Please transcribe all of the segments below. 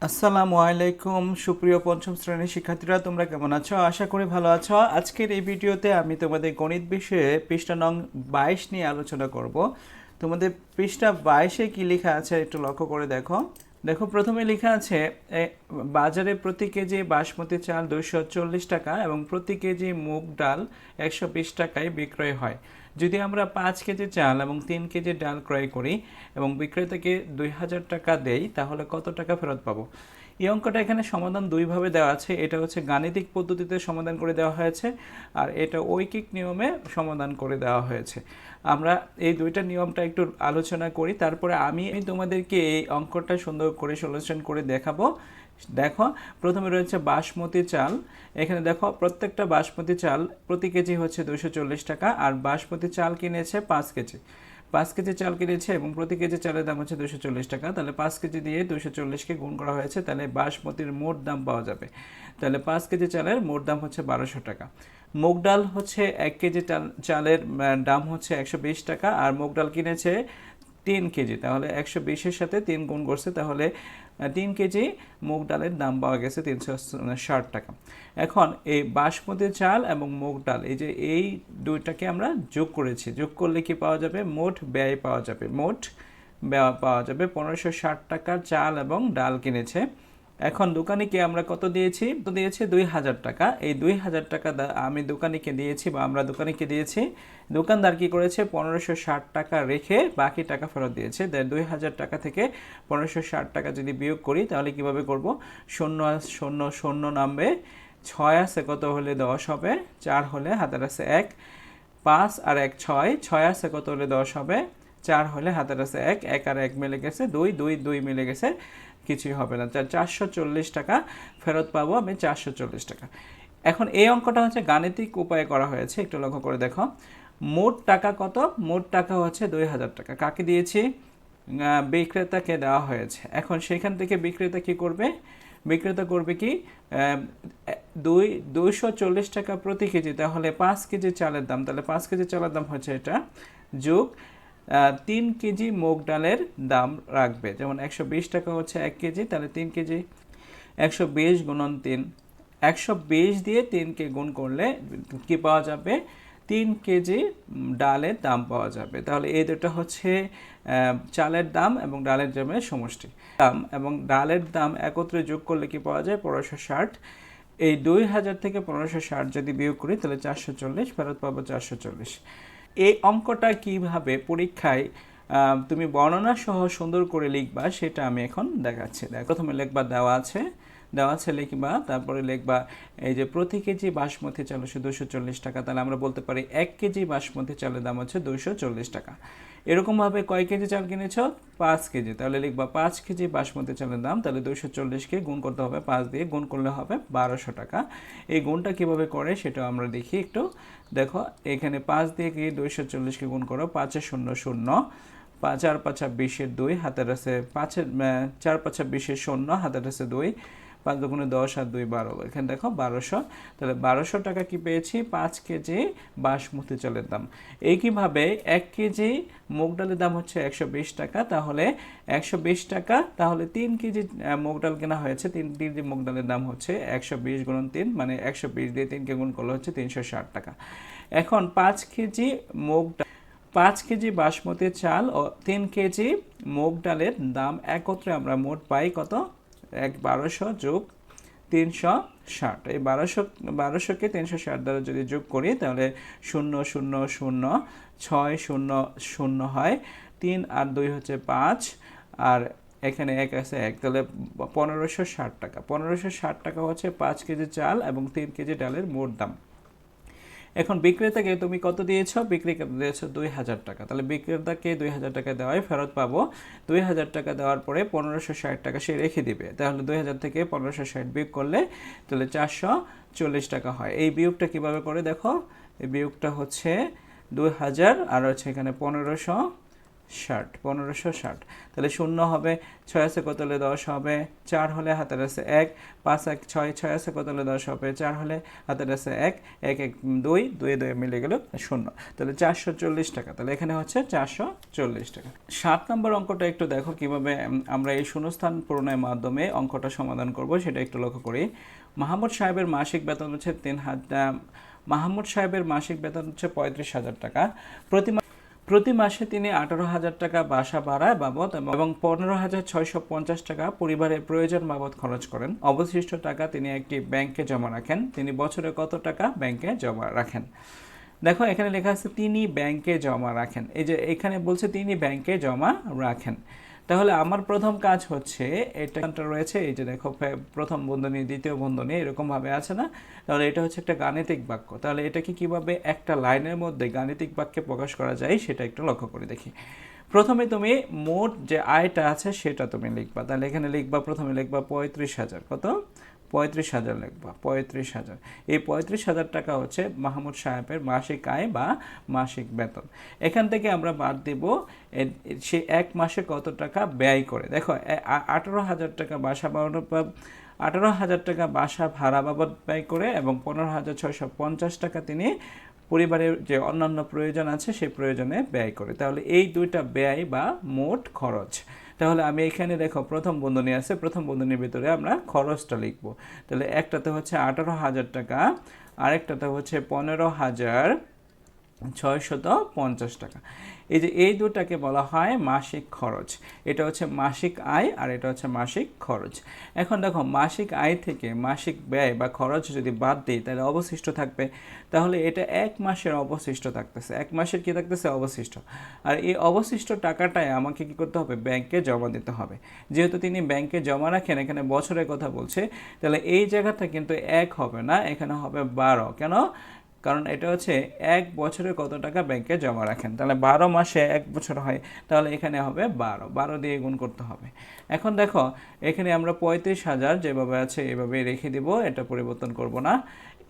আসসালামু আলাইকুম সুপ্রিয় পঞ্চম শ্রেণীর শিক্ষার্থীরা, তোমরা কেমন আছো? আশা করি ভালো আছো। আজকের এই ভিডিওতে আমি তোমাদের গণিত বিষয়ে পৃষ্ঠা নং 22 নিয়ে আলোচনা করব। তোমাদের পৃষ্ঠা 22-এ কি লেখা আছে একটু লক্ষ্য করে দেখো। দেখো, প্রথমে লেখা আছে বাজারে প্রতি কেজি বাসমতি চাল 240 টাকা এবং প্রতি কেজি মুগ ডাল 120 টাকায় বিক্রয় হয়। যদি আমরা 5 কেজি চাল এবং 3 কেজি ডাল ক্রয় করি এবং বিক্রেতাকে 2000 টাকা দেই, তাহলে কত টাকা ফেরত পাবো? এই অঙ্কটা এখানে সমাধান দুইভাবে দেওয়া আছে। এটা হচ্ছে গাণিতিক পদ্ধতিতে সমাধান করে দেওয়া হয়েছে, আর এটা ঐকিক নিয়মে সমাধান করে দেওয়া হয়েছে। আমরা এই দুইটা নিয়মটা একটু আলোচনা করি, তারপরে আমি তোমাদেরকে এই অঙ্কটা সুন্দর করে সলিউশন করে দেখাবো। দেখো, প্রথমে রয়েছে বাসমতি চাল। এখানে দেখো, প্রত্যেকটা বাসমতি চাল প্রতি কেজি হচ্ছে 240 টাকা, আর বাসমতি চাল কিনেছে 5 কেজি। 5 কেজি চাল কিনেছে এবং প্রতি কেজি চালের দাম হচ্ছে 240 টাকা। তাহলে 5 কেজি দিয়ে 240কে গুণ করা হয়েছে, তাহলে বাসমতির মোট দাম পাওয়া যাবে। তাহলে 5 কেজি চালের মোট দাম হচ্ছে 1200 টাকা। মুগ ডাল হচ্ছে 1 কেজি চালের দাম হচ্ছে 120 টাকা, আর মুগ ডাল কিনেছে 3 কেজি। তাহলে 120-এর সাথে 3 গুণ করছে, তাহলে 3 কেজি মুগ ডালের দাম পাওয়া গেছে 360 টাকা। এখন এই বাসমতি চাল এবং মুগ ডাল, এই যে এই দুইটাকে আমরা যোগ করেছি, যোগ করলে কি পাওয়া যাবে? মোট ব্যয় পাওয়া যাবে। মোট ব্যয় পাওয়া যাবে 1560 টাকার চাল এবং ডাল কিনেছে। এখন দোকানিকে আমরা কত দিয়েছি? তো দিয়েছি 2000 টাকা। এই 2000 টাকা আমি দোকানিকে দিয়েছি বা আমরা দোকানিকে দিয়েছি। দোকানদার কি করেছে? 1560 টাকা রেখে বাকি টাকা ফেরত দিয়েছে। 2000 টাকা থেকে 1560 টাকা যদি বিয়োগ করি, তাহলে কিভাবে করব? শূন্য শূন্য শূন্য নামবে, 6 আছে কত হলে 10 হবে, 4 হলে হাতের আছে 1, 5 আর 1 6, 6 আছে কত হলে 10 হবে, 4 হলে হাতের আছে 1, 1 আর 1 মিলে গেছে 2, 2 2 মিলে গেছে, কিছুই হবে না। 440 টাকা ফেরত পাবো আমি, 440 টাকা। এখন এই অঙ্কটা হচ্ছে গাণিতিক উপায়ে করা হয়েছে, একটু লক্ষ্য করে দেখো। মোট টাকা কত? মোট টাকা হচ্ছে 2000 টাকা। কাকে দিয়েছি? বিক্রেতাকে দেওয়া হয়েছে। এখন সেখান থেকে বিক্রেতা কি করবে? বিক্রেতা করবে কি? 240 টাকা প্রতি কেজি, তাহলে 5 কেজি চালের দাম, তাহলে 5 কেজি চালের দাম হচ্ছে এটা, যোগ 3 কেজি মুগ ডালের দাম রাখবে। যেমন 120 টাকা হচ্ছে 1 কেজি, তাহলে 3 কেজি 120 গুণন 3, 120 দিয়ে 3কে গুণ করলে কি পাওয়া যাবে? 3 কেজি ডালের দাম পাওয়া যাবে। তাহলে এই দুটো হচ্ছে চালের দাম এবং ডালের দামের সমষ্টি। দাম এবং ডালের দাম একত্রে যোগ করলে কি পাওয়া যায়? 1560। এই 2000 থেকে 1560 যদি বিয়োগ করি, তাহলে 440 ফেরত পাবো, 440। এই অঙ্কটা কিভাবে পরীক্ষায় তুমি বর্ণনা সহ সুন্দর করে লিখবা, সেটা আমি এখন দেখাচ্ছি। প্রথমে লিখবা দেওয়া আছে লিখবা, তারপরে লিখবা এই যে প্রতি কেজি বাসমতি চাল হচ্ছে 240 টাকা, তাহলে আমরা বলতে পারি 1 কেজি বাসমতি চালের দাম হচ্ছে 240 টাকা। এরকমভাবে কয় কেজি চাল কিনেছ? 5 কেজি, তাহলে লিখবা 5 কেজি বাসমতি চালের দাম, তাহলে 240কে গুণ করতে হবে 5 দিয়ে, গুণ করলে হবে 1200 টাকা। এই গুণটা কিভাবে করে সেটা আমরা দেখি একটু। দেখো, এখানে 5 দিয়ে কি 240কে গুণ করো, 5 শূন্য শূন্য, 4 5 20-এর 2, হাতের আছে 5, 4 5 20-এর শূন্য, হাতের আছে 2, 5 দুগুণে 10 আর 2 12, এখানে দেখো 1200। তাহলে 1200 টাকা কি পেয়েছি? 5 কেজি বাসমতি চালের দাম। একইভাবে 1 কেজি মুগ ডালের দাম হচ্ছে 120 টাকা, তাহলে 120 টাকা, তাহলে 3 কেজি মুগ ডাল কেনা হয়েছে, 3 কেজি মুগ ডালের দাম হচ্ছে 120 গুণন 3, মানে 120 দিয়ে 3কে গুণ করলে হচ্ছে 360 টাকা। এখন 5 কেজি মুগ 5 কেজি বাসমতি চাল ও 3 কেজি মুগ ডালের দাম একত্রে আমরা মোট পাই কত? 1200 যোগ 360। এই 1200কে 360 দ্বারা যদি যোগ করি, তাহলে 0 0 0 6 0 0 হয়, 3 আর 2 হচ্ছে 5, আর এখানে 1 আছে 1, তাহলে 1560 টাকা। 1560 টাকা হচ্ছে 5 কেজি চাল এবং 3 কেজি ডালের মোট দাম। এখন বিক্রেতাকে তুমি কত দিয়েছো? বিক্রেতা দিয়েছো 2000 টাকা, তাহলে বিক্রেতাকে 2000 টাকা দেওয়ায় ফেরত পাবো। 2000 টাকা দেওয়ার পরে 1560 টাকা সে রেখে দিবে, তাহলে 2000 থেকে 1560 বিয়োগ করলে তাহলে 440 টাকা হয়। এই বিয়োগটা কিভাবে করে দেখো, এই বিয়োগটা হচ্ছে 2000 আর হচ্ছে এখানে 1500, 1560। তাহলে শূন্য হবে, 6 আছে কত হলে 10 হবে, 4 হলে হাতের আছে 1, 5 1 6, 6 আছে কত হলে 10 হবে, 4 হলে হাতের আছে 1, 1 1 2, 2 2 মিলে গেল শূন্য। তাহলে 440 টাকা। তাহলে এখানে হচ্ছে 440 টাকা। 7 নম্বর অঙ্কটা একটু দেখো কিভাবে আমরা এই শূন্যস্থান পূরণের মাধ্যমে অঙ্কটা সমাধান করব, সেটা একটু লক্ষ্য করি। মাহমুদ সাহেবের মাসিক বেতন হচ্ছে 3000। মাহমুদ সাহেবের মাসিক বেতন হচ্ছে 35,000 টাকা। প্রতি মাসে তিনি 18,000 টাকা বাসা ভাড়া বাবদ এবং 15,650 টাকা পরিবারের প্রয়োজন বাবদ খরচ করেন। অবশিষ্ট টাকা তিনি একটি ব্যাংকে জমা রাখেন। তিনি বছরে কত টাকা ব্যাংকে জমা রাখেন? দেখো এখানে লেখা আছে তিনি ব্যাংকে জমা রাখেন। এই যে এখানে বলছে তিনি ব্যাংকে জমা রাখেন। তাহলে আমার প্রথম কাজ হচ্ছে, এটা রয়েছে এই যে দেখো প্রথম বন্ধনী দ্বিতীয় বন্ধনী এরকমভাবে আছে না, তাহলে এটা হচ্ছে একটা গাণিতিক বাক্য। তাহলে এটাকে কিভাবে একটা লাইনের মধ্যে গাণিতিক বাক্যে প্রকাশ করা যায় সেটা একটু লক্ষ্য করে দেখি। প্রথমে তুমি মোট যে আয়টা আছে সেটা তুমি লিখবা। তাহলে এখানে লিখবা, প্রথমে লিখবা 35,000। কত? 35,000 লিখবা, 35,000। এই 35,000 টাকা হচ্ছে মাহমুদ সাহেবের মাসিক আয় বা মাসিক বেতন। এখান থেকে আমরা বাদ দেব সে এক মাসে কত টাকা ব্যয় করে। দেখো 18,000 টাকা বাসা বাড়ানো, 18,000 টাকা বাসা ভাড়া বাবদ ব্যয় করে এবং 15,650 টাকা তিনি পরিবারের যে অন্যান্য প্রয়োজন আছে সেই প্রয়োজনে ব্যয় করে। তাহলে এই দুইটা ব্যয় বা মোট খরচ। তাহলে আমি এখানে দেখো প্রথম বন্ধনী আছে, প্রথম বন্ধনীর ভিতরে আমরা খরচটা লিখব। তাহলে একটাতে হচ্ছে 18,000 টাকা, আরেকটাতে হচ্ছে 15,650 টাকা। এই যে এই দুটাকে বলা হয় মাসিক খরচ। এটা হচ্ছে মাসিক আয় আর এটা হচ্ছে মাসিক খরচ। এখন দেখো মাসিক আয় থেকে মাসিক ব্যয় বা খরচ যদি বাদ দিই তাহলে অবশিষ্ট থাকবে। তাহলে এটা এক মাসের অবশিষ্ট থাকতেছে, এক মাসের কি থাকতেছে? অবশিষ্ট। আর এই অবশিষ্ট টাকাটাই আমাকে কি করতে হবে? ব্যাংকে জমা দিতে হবে। যেহেতু তিনি ব্যাংকে জমা রাখেন, এখানে বছরের কথা বলছে, তাহলে এই জায়গাটা কিন্তু 1 হবে না, এখানে হবে 12। কেন? কারণ এটা হচ্ছে এক বছরে কত টাকা ব্যাংকে জমা রাখেন। তাহলে 12 মাসে 1 বছর হয়, তাহলে এখানে হবে 12, 12 দিয়ে গুণ করতে হবে। এখন দেখো এখানে আমরা 35,000 যেভাবে আছে এভাবে রেখে দিব, এটা পরিবর্তন করব না।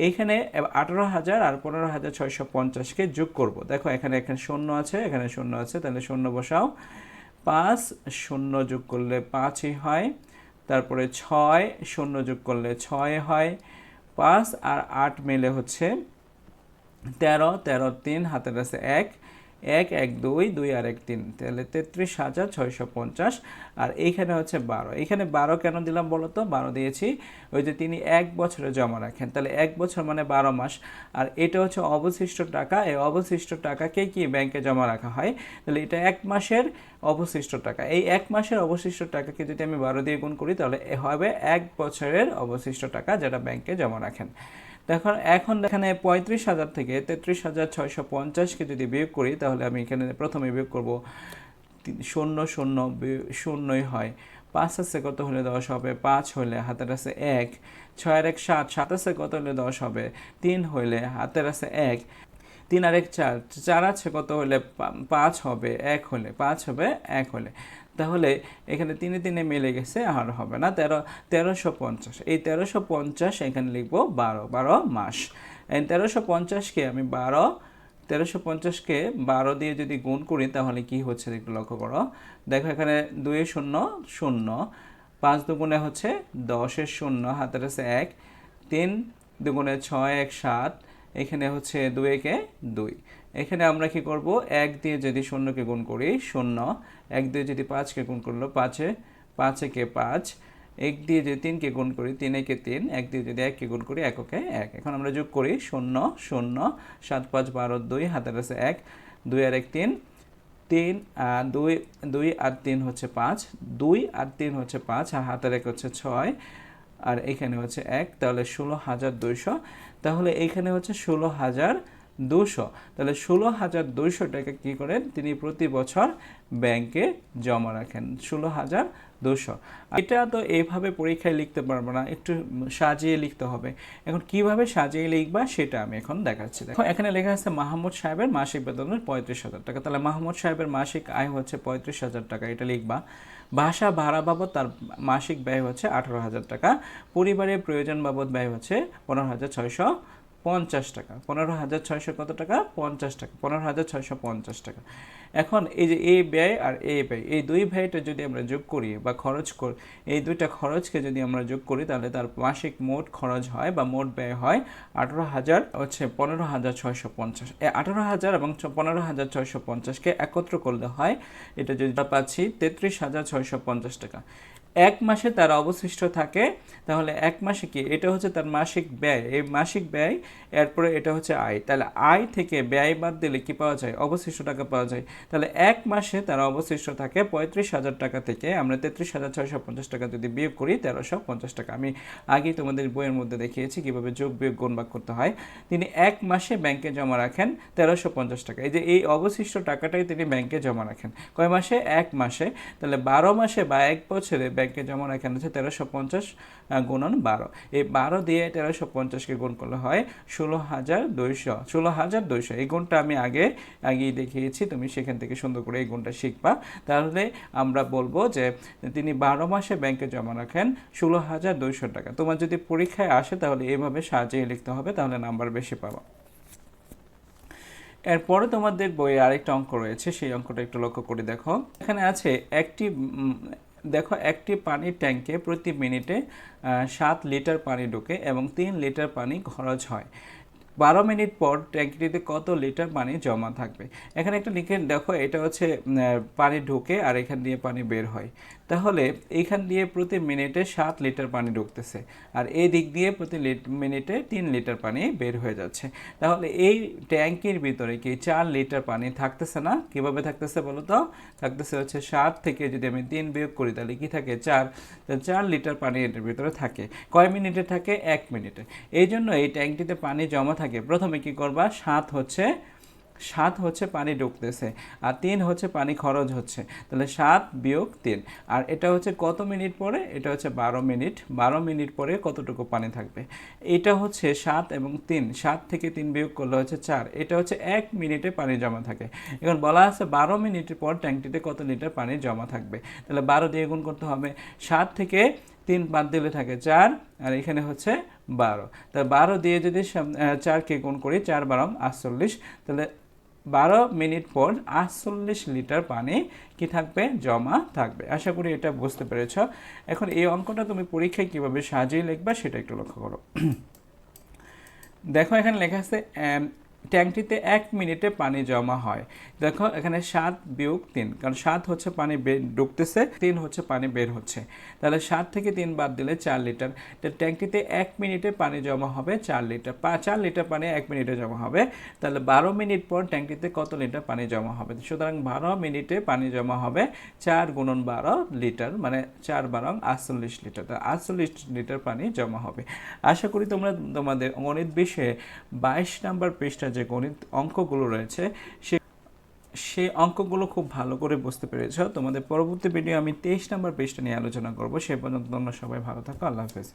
এইখানে 18,000 আর 15,650কে যোগ করব। দেখো এখানে শূন্য আছে, এখানে শূন্য আছে, তাহলে শূন্য বসাও। 5 শূন্য যোগ করলে 5ই হয়, তারপরে 6 শূন্য যোগ করলে 6 হয়, 5 আর 8 মিলে হচ্ছে 13, 13 3 হাতের আছে 1, 1 1 2, 2 আর 1 3, তাহলে 33,650। আর এইখানে হচ্ছে 12। এখানে 12 কেন দিলাম বলো তো? 12 দিয়েছি ওই যে তিনি এক বছরে জমা রাখেন, তাহলে এক বছর মানে 12 মাস। আর এটা হচ্ছে অবশিষ্ট টাকা, এই অবশিষ্ট টাকাকে কি ব্যাংকে জমা রাখা হয়। তাহলে এটা এক মাসের অবশিষ্ট টাকা। এই এক মাসের অবশিষ্ট টাকাকে যদি আমি 12 দিয়ে গুণ করি তাহলে হবে এক বছরের অবশিষ্ট টাকা যেটা ব্যাংকে জমা রাখেন। এখন এখানে 35,000 থেকে 33,650কে যদি বিয়োগ করি তাহলে আমি এখানে প্রথমে বিয়োগ করব, 0 0 শূন্যই হয়। 5 আছে কত হলে 10 হবে, 5 হলে হাতের আছে 1, 6 আর 1 7, 7 আছে কত হলে 10 হবে, 3 হলে হাতের আছে 1, 3 আর 1 4, 4 আছে কত হলে 5 হবে, 1 হলে 5 হবে 1 হলে। তাহলে এখানে 3 3 মিলে গেছে, আর হবে না। 1350, এই 1350 এখানে লিখবো 12 মাস। এই 1350কে আমি 1350কে 12 দিয়ে যদি গুণ করি তাহলে কি হচ্ছে একটু লক্ষ্য করো। দেখো এখানে 2 0 0, 5 দুগুণে হচ্ছে 10 এর 0, হাতের আছে 1, 3 দুগুণে 6 1 7, এখানে হচ্ছে 2 একে 2। এখানে আমরা কি করব? 1 দিয়ে যদি 0কে গুণ করি 0, 1 দিয়ে যদি 5কে গুণ করলো 5 একে 5, 1 দিয়ে যদি 3কে গুণ করি 3 একে 3, 1 দিয়ে যদি 1কে গুণ করি 1 একে 1। এখন আমরা যোগ করি 0 0, 7 5 12, 2 হাতের আছে 1, 2 আর 1 3, 3 2 আর 3 হচ্ছে 5, 2 আর 3 হচ্ছে 5, আর হাতের 1 হচ্ছে 6, আর এখানে হচ্ছে 1, তাহলে 16,200। তাহলে এইখানে হচ্ছে 16,200। তাহলে 16,200 টাকা কী করেন তিনি প্রতি বছর ব্যাংকে জমা রাখেন, 16,200। এটা তো এইভাবে পরীক্ষায় লিখতে পারবো না, একটু সাজিয়ে লিখতে হবে। এখন কিভাবে সাজিয়ে লিখবা সেটা আমি এখন দেখাচ্ছি। দেখো এখানে লেখা আছে মাহমুদ সাহেবের মাসিক বেতন 35,000 টাকা। তাহলে মাহমুদ সাহেবের মাসিক আয় হচ্ছে 35,000 টাকা, এটা লিখবা। বাসা ভাড়া বাবদ তার মাসিক ব্যয় হচ্ছে 18,000 টাকা। পরিবারের প্রয়োজন বাবদ ব্যয় হচ্ছে 15,650 টাকা। 15,600 কত টাকা? 50 টাকা। 15,650 টাকা। এখন এই যে এ ব্যয় আর এ ব্যয়, এই দুই ব্যয়টা যদি আমরা যোগ করি বা খরচ করি, এই দুইটা খরচকে যদি আমরা যোগ করি তাহলে তার মাসিক মোট খরচ হয় বা মোট ব্যয় হয় 15,650। 18,000 এবং 15,650কে একত্র করলে হয়, এটা যদি পাচ্ছি 33,650 টাকা। এক মাসে তার অবশিষ্ট থাকে, তাহলে এক মাসে কি, এটা হচ্ছে তার মাসিক ব্যয়, এই মাসিক ব্যয়, এরপরে এটা হচ্ছে আয়, তাহলে আয় থেকে ব্যয় বাদ দিলে কি পাওয়া যায়? অবশিষ্ট টাকা পাওয়া যায়। তাহলে এক মাসে তার অবশিষ্ট থাকে 35,000 টাকা থেকে আমরা 33,650 টাকা যদি বিয়োগ করি 1,350 টাকা। আমি আগেই তোমাদের বইয়ের মধ্যে দেখিয়েছি কিভাবে যোগ বিয়োগ গুণ ভাগ করতে হয়। তিনি এক মাসে ব্যাংকে জমা রাখেন 1,350 টাকা। এই যে এই অবশিষ্ট টাকাটাই তিনি ব্যাংকে জমা রাখেন কয় মাসে? এক মাসে। তাহলে 12 মাসে বা এক বছরে ব্যাংকে জমা রাখেন হচ্ছে 1,350 গুণন 12। এই 12 দিয়ে 1,350কে গুণ করলে হয় 16,200। এই গুণটা আমি আগেই দেখিয়েছি, তুমি সেখান থেকে সুন্দর করে এই গুণটা শিখবা। তাহলে আমরা বলবো যে তিনি 12 মাসে ব্যাংকে জমা রাখেন 16,200 টাকা। তোমার যদি পরীক্ষায় আসে তাহলে এইভাবে সাজিয়ে লিখতে হবে, তাহলে নাম্বার বেশি পাবা। এরপরে তোমাদের বইয়ে আরেকটা অঙ্ক রয়েছে, সেই অঙ্কটা একটু লক্ষ্য করে দেখো। এখানে আছে একটি পানির ট্যাঙ্কে প্রতি মিনিটে 7 লিটার পানি ঢোকে এবং 3 লিটার পানি খরচ হয়। 12 মিনিট পর ট্যাঙ্কিটিতে কত লিটার পানি জমা থাকবে? এখানে একটা লিখে দেখো, এটা হচ্ছে পানি ঢোকে আর এখান দিয়ে পানি বের হয়। তাহলে এইখান দিয়ে প্রতি মিনিটে 7 লিটার পানি ঢুকতেছে আর এই দিক দিয়ে প্রতি মিনিটে 3 লিটার পানি বের হয়ে যাচ্ছে। তাহলে এই ট্যাঙ্কির ভিতরে কি 4 লিটার পানি থাকতেছে না? কিভাবে থাকতেছে বলো তো? থাকতেছে হচ্ছে 7 থেকে যদি আমি 3 বিয়োগ করি তাহলে কি থাকে? 4। তো 4 লিটার পানি এটার ভিতরে থাকে। কয় মিনিটে থাকে? 1 মিনিটে। এই জন্য এই ট্যাঙ্কিতে পানি জমা থাকে। প্রথমে কি করবা? 7 হচ্ছে পানি ঢুকতেছে আর 3 হচ্ছে পানি খরচ হচ্ছে, তাহলে 7 বিয়োগ 3। আর এটা হচ্ছে কত মিনিট পরে? এটা হচ্ছে 12 মিনিট। 12 মিনিট পরে কতটুকু পানি থাকবে? এটা হচ্ছে 7 এবং 3, 7 থেকে 3 বিয়োগ করলে হচ্ছে 4। এটা হচ্ছে 1 মিনিটে পানি জমা থাকে। এখন বলা আছে 12 মিনিটের পর ট্যাঙ্কিতে কত লিটার পানি জমা থাকবে। তাহলে 12 দিয়ে গুণ করতে হবে। 7 থেকে 3 বাদ দিলে থাকে 4 আর এখানে হচ্ছে 12। তাহলে 12 দিয়ে যদি 4কে গুণ করি, 4 12 48, তাহলে 12 মিনিট পর 48 লিটার পানি কি থাকবে? জমা থাকবে। আশা করি এটা বুঝতে পেরেছ। এখন এই অঙ্কটা তুমি পরীক্ষায় কিভাবে সাজিয়ে লিখবা সেটা একটু লক্ষ্য করো। দেখো এখানে লেখা আছে ট্যাঙ্কটিতে 1 মিনিটে পানি জমা হয়। দেখো এখানে 7 বিয়োগ 3, কারণ 7 হচ্ছে পানি ঢুকতেছে, 3 হচ্ছে পানি বের হচ্ছে। তাহলে 7 থেকে 3 বাদ দিলে 4 লিটার। ট্যাঙ্কটিতে 1 মিনিটে পানি জমা হবে 4 লিটার। 4 লিটার পানি 1 মিনিটে জমা হবে। তাহলে 12 মিনিট পর ট্যাঙ্কিতে কত লিটার পানি জমা হবে? সুতরাং 12 মিনিটে পানি জমা হবে 4 গুণন 12 লিটার, মানে 4 12 48 লিটার। 48 লিটার পানি জমা হবে। আশা করি তোমরা তোমাদের গণিত বিষয়ে 22 নম্বর পৃষ্ঠা যে গণিত অঙ্কগুলো রয়েছে সেই অঙ্কগুলো খুব ভালো করে বুঝতে পেরেছ। তোমাদের পরবর্তী ভিডিও আমি 23 নম্বর পৃষ্ঠা নিয়ে আলোচনা করব। সে পর্যন্ত তোমরা সবাই ভালো থাকো। আল্লাহ হাফেজ।